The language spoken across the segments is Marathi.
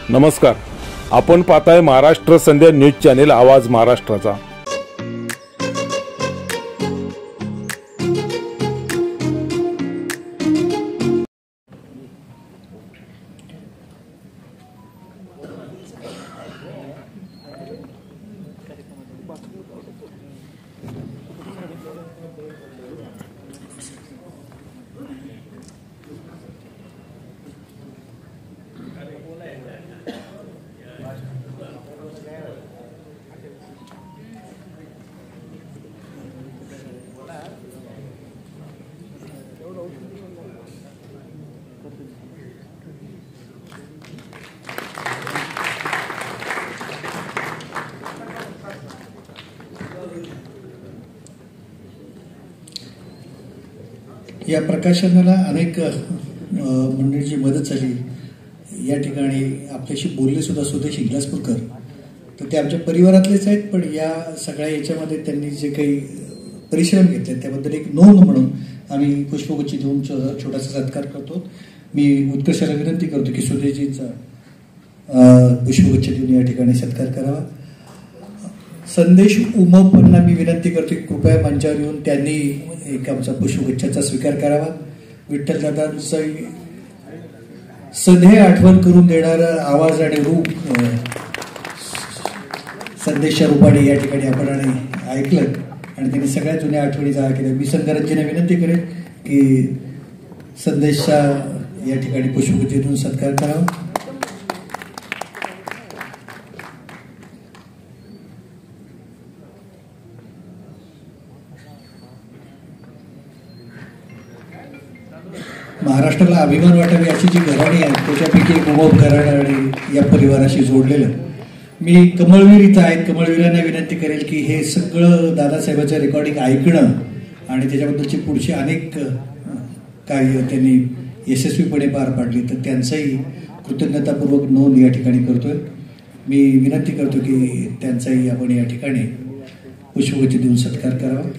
नमस्कार, आपण पाहताय महाराष्ट्र संध्या न्यूज चॅनेल आवाज महाराष्ट्राचा। या प्रकाशनाला अनेक मंडळींची मदत झाली। या ठिकाणी आपल्याशी बोलले सुद्धा स्वदेश इंग्लासपूरकर, तर ते आमच्या परिवारातलेच आहेत, पण या सगळ्या याच्यामध्ये त्यांनी जे काही परिश्रम घेतले त्याबद्दल एक नोंद म्हणून आम्ही पुष्पगुच्छ देऊन छोटासा सत्कार करतो। मी उत्कर्षाला विनंती करतो की स्वदेशजींचा पुष्पगुच्छ देऊन या ठिकाणी सत्कार करावा। संदेश उमपना मी विनंती करतो की कृपया मंचावर येऊन त्यांनी एक आमचा पुष्पगुच्छाचा स्वीकार करावा। विठ्ठलदादांचा सदैव आठवण करून देणारा आवाज आणि रूप संदेशच्या रूपाने या ठिकाणी आपण ऐकलं आणि त्यांनी सगळ्या जुन्या आठवणी जागा केल्या। मी संघराज्याने विनंती करेन की संदेशचा या ठिकाणी पुष्पगुच्छ देऊन सत्कार करावा। महाराष्ट्राला अभिमान वाटावी अशी जी घराणी आहे त्याच्यापैकी एक उमप घराणं आणि या परिवाराशी जोडलेलं। मी कमळवीर इथं आहेत, कमळवीरांना विनंती करेल की हे सगळं दादासाहेबांचं रेकॉर्डिंग ऐकणं आणि त्याच्याबद्दलची पुढची अनेक कार्य त्यांनी यशस्वीपणे पार पाडली, तर त्यांचाही कृतज्ञतापूर्वक नोंद या ठिकाणी करतोय। मी विनंती करतो की त्यांचाही आपण या ठिकाणी पुष्पगुच्छ देऊन सत्कार करावा।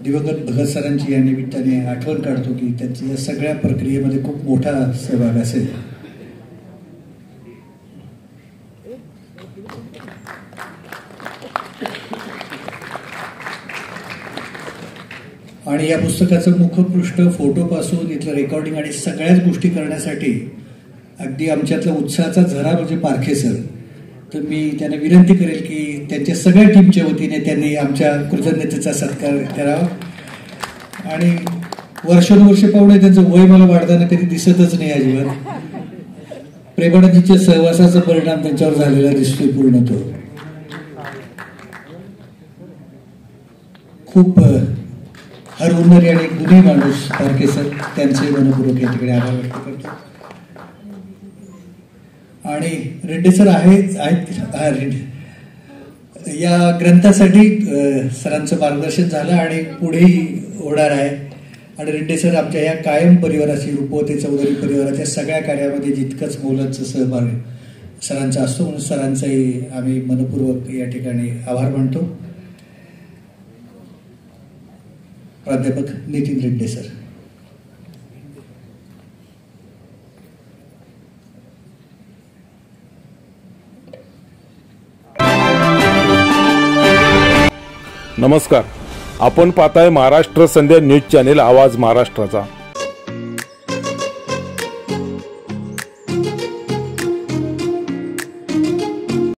दिवंगत भगत सरांची या निमित्ताने आठवण काढतो की त्यांच्या या सगळ्या प्रक्रियेमध्ये खूप मोठा सहभाग असेल। आणि या पुस्तकाचं मुखपृष्ठ फोटोपासून इथलं रेकॉर्डिंग आणि सगळ्याच गोष्टी करण्यासाठी अगदी आमच्यातला उत्साहाचा झरा म्हणजे पारखे सर, तर मी त्यांना विनंती करेल की त्यांच्या सगळ्या टीमच्या वतीने त्यांनी आमच्या कृतज्ञतेचा सत्कार करावा। आणि वर्षानुवर्ष पाहुणे त्यांचं वय मला वाढताना कधी दिसतच नाही अजिबात। प्रेमानंदजीच्या सहवासाचा परिणाम त्यांच्यावर झालेला दिसतोय पूर्ण। तो खूप हरवणारी आणि गुणी माणूस पारखे सर, त्यांचे मनपूर्वक या ठिकाणी आभार व्यक्त करतो। आणि रेड्डी सर आहेत या ग्रंथासाठी सरांचं मार्गदर्शन झालं आणि पुढेही होणार आहे। आणि रेड्डी सर आमच्या या कायम परिवाराची रुपवते चौधरी परिवाराच्या सगळ्या कार्यामध्ये जितकंच मोलाचं सहभाग सरांचा असतो, म्हणून सरांचाही आम्ही मनपूर्वक या ठिकाणी आभार मानतो। प्राध्यापक नितीन रेड्डी सर। नमस्कार, आपण पाहताय महाराष्ट्र संध्या न्यूज चॅनेल आवाज महाराष्ट्राचा।